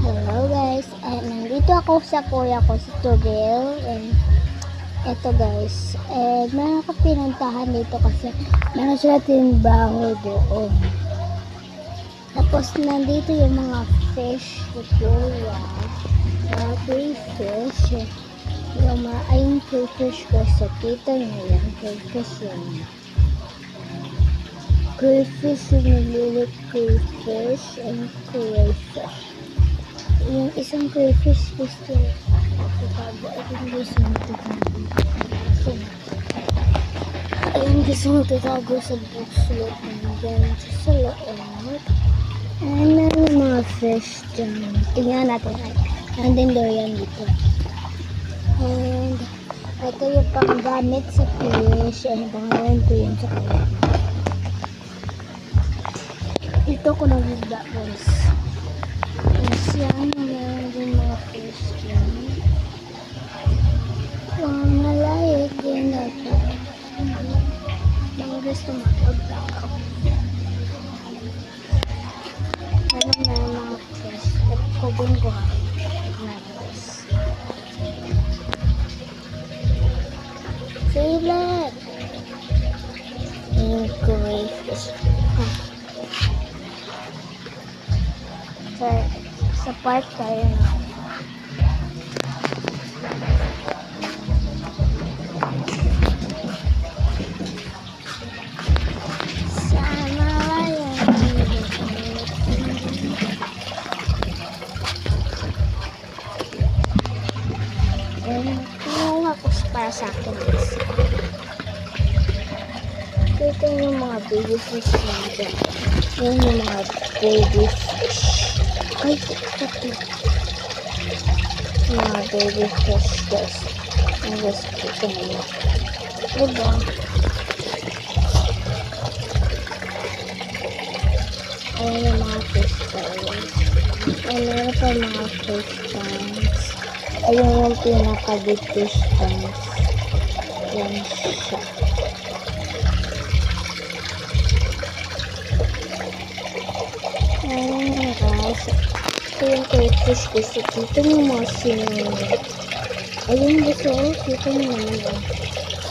Hello guys, nandito ako sa kuya ko sa Tugel, and eto guys, meron ako pinuntahan dito kasi meron sila tindaho doon. Tapos nandito yung mga fish ni kuya, mga crayfish, yung mga ayong crayfish ko sa kita nyo yan, crayfish yun. Crayfish yung nililit crayfish and crayfish. Yung isang crayfish gusto itago. Ayun gusto mo itago sa bukslot nandiyan sa loob. And yung mga fish dyan. Tingnan natin. Nandun daw yan dito. And ito yung panggamit sa fish. And pangalan ko yun sa kanya. Ito ko nagigda guys. Yan, meron din mga fish dyan. Mga layag din natin. Mga gusto makapagdakaw. Meron na mga fish. At kubing buhay. Nagos. Favorite! Yung crayfish. Sa park tayo na. Sana yan. Kinuha ko para sa akin guys. Ito yung mga baby fish na dyan. Yan yung mga baby fish. Ay, ito. Mga baby fish guys. Ang gusto ko nyo. Diba? Ayan yung mga fish guys. Ay, meron pa mga fish tanks. Ayun yung pinaka-big fish tanks. Yan siya. Ayan guys. Ito yung crayfish gusto. Kita nyo mga sinunod. Ayun gusto. Kita nyo naman.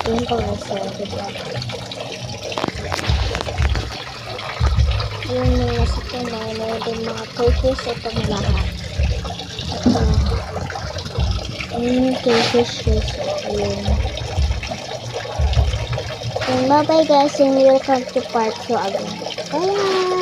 Ayun pa guys. Diba? Ayun mga sa meron din mga crayfish. Itong lahat. Ayun yung crayfish guys. Ayun. Bye bye guys and welcome to part 2 again. Bye!